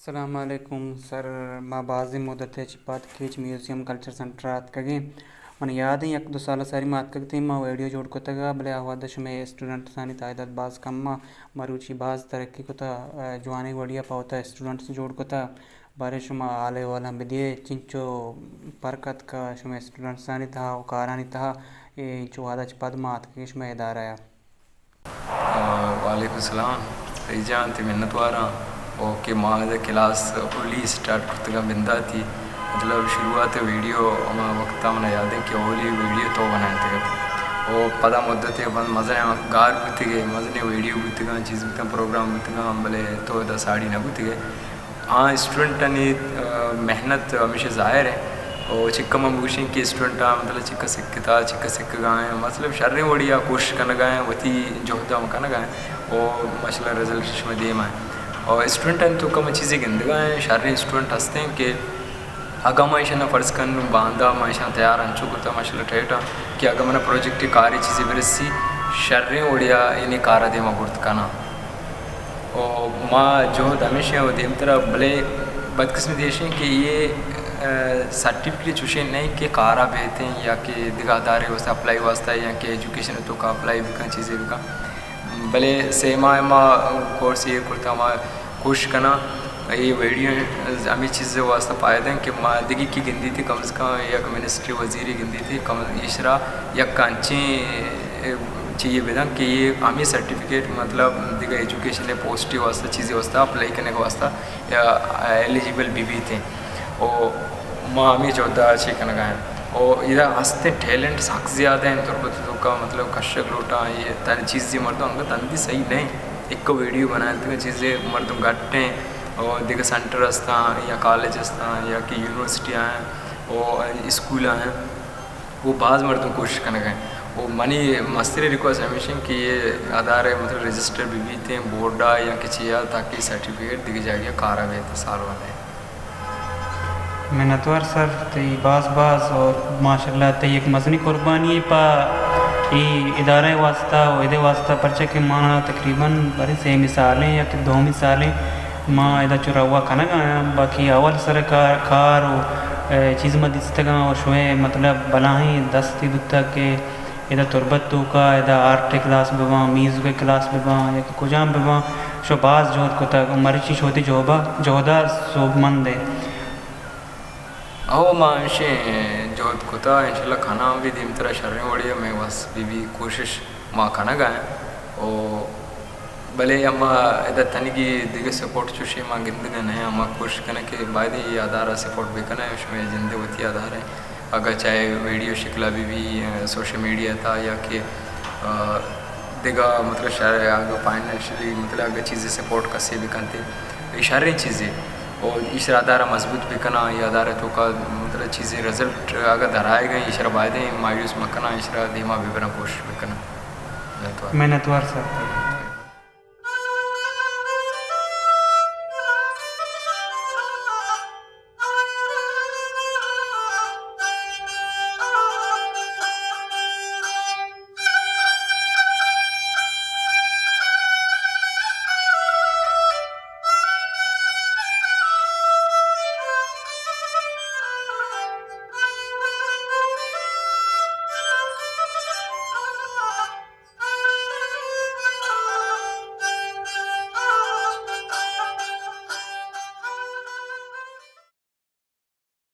السلام علیکم سر. ما بعضی مدت چپات کیچ میوزیم کلچر سنٹر کگے من یاد یک دو سال ساری مات کگتی ما ویڈیو جوڑ کتگا بلے آواد میں اسٹوڈنٹ ثانی تعداد باز کم مروچی باز ترقی کتا جوانی وڑیا پاوتا اسٹوڈنٹس جوڑ کتا بارے شما آلے والا بدیے چنچو پرکت کا شما اسٹوڈنٹ ثانی تھا و کارانی تھا چو آدھا چپاد مات کگے شما ادارہ ہے. وعلیکم السلام. ریجان تی منت وارا اوکے ماہ کلاس اولی سٹارٹ کرتگا بندہ تھی مطلب شروعات ویڈیو اما وقتا من یاد ہے کہ اولی ویڈیو تو بنائے تھے وہ پدا مدت بند مزے گار بوتی گئے مزے ویڈیو بوتی گا چیز بوتا پروگرام بوتی گا ہم بلے تو دا ساڑی نہ بوتی گئے. ہاں اسٹوڈنٹ نے محنت ہمیشہ ظاہر ہے اور چکا مبوشیں کہ اسٹوڈنٹ مطلب چکا سکتا چکا سکھ گائیں مطلب شرح وڑیا کوشش کرنا گائیں وتی جوہدہ مکانا گائیں اور ماشاء اللہ رزلٹ میں دیم آئیں اور اسٹوڈنٹ تو کم چیزیں گندگا ہیں شرح اسٹوڈنٹ ہستے ہیں کہ اگا معاشنہ فرض کن باندھا معاشنہ تیار انچو کتا ماشاء اللہ ٹھیٹا کہ اگا منا پروجیکٹ کاری چیزیں برسی شرح وڑیا انہیں کارا دیما گرد کنا اور ماں جوہد ہمیشہ وہ دیم طرح بلے بدقسمتی دیشیں کہ یہ سرٹیفکیٹ چوشیں نہیں کہ کارا بیتے ہیں یا کہ دگادارے واسطہ اپلائی واسطہ یا کہ ایجوکیشن تو کا اپلائی بھی کن چیزیں بھی کن بلے سیما اما کورس یہ کرتا ہما کوشش کنا یہ ویڈیو ہمیں چیزیں واسطہ پائے دیں کہ ماں دگی کی گندی تھی کم از کم یک منسٹری وزیری گندی تھی کم اشرا یک کانچیں چاہیے بدن کہ یہ ہمیں سرٹیفکیٹ مطلب دیگر ایجوکیشن پوسٹی واسطہ چیزیں واسطہ اپلائی کرنے کا واسطہ یا ایلیجیبل بھی تھے اور ماں ہمیں چوتھا اچھے کرنا گائیں اور ادھر ہنستے ٹیلنٹ سخت زیادہ ہیں تربت تو کا مطلب کشک لوٹا یہ تر چیزیں مردوں ان کا تندی صحیح نہیں ایک کو ویڈیو بنائے تو چیزیں مردوں گھٹیں اور دیگر سنٹر ہستا یا کالج ہستا یا کہ یونیورسٹیاں ہیں اور اسکول ہیں وہ بعض مردوں کوشش کرنے گئے وہ منی مستری ریکویسٹ ہمیشہ کہ یہ ادارے مطلب رجسٹر بھی تھے بورڈا یا کچھ یا تاکہ سرٹیفکیٹ دیکھی جائے گیا کارا ہوئے تھے سال والے منتور سر تی باز اور ماشاءاللہ تی ایک مزنی قربانی پا ای ادارے واسطہ و ادھے واسطہ پرچہ کہ مانا تقریباً بڑی سے مثالیں یا کہ دو مثالیں ماں ادھا چورا ہوا کھانا گایا باقی اول سر کار و چیز مدستگاں اور شوئے مطلب بلاہیں دستی بتا کہ ادھا تربت تو کا ادھا آرٹ کلاس بباں میوزک کلاس بباں یا کہ کجام بباں شو باز جوہد کو تک مرچی شوتی جوہدہ صوب مند ہے او ماں ہمیشہ جوہد کو تا انشاءاللہ کھانا بھی دیم طرح شرح وڑیا میں بس بھی کوشش ماں کھانا گائیں اور بلے اما ادھا تنگی دیگر سپورٹ چوشی ماں گندگا نہیں اما کوشش کرنے کہ باید یہ ادارہ سپورٹ بھی کرنا ہے اس میں جندے ہوتی ادارہ ہے اگر چاہے ویڈیو شکلہ بھی سوشل میڈیا تھا یا کہ دیگر مطلب شرح اگر فائنینشلی مطلب اگر چیزیں سپورٹ کسی بھی کرتے اشارے چیزیں اور اس ادارہ مضبوط بھی کرنا یہ ادارہ تو کا مطلب چیزیں رزلٹ اگر دھرائے گئے اشارہ باید مایوس مکنا اشارہ دیما بھی بنا کوشش بھی کرنا محنت وار سر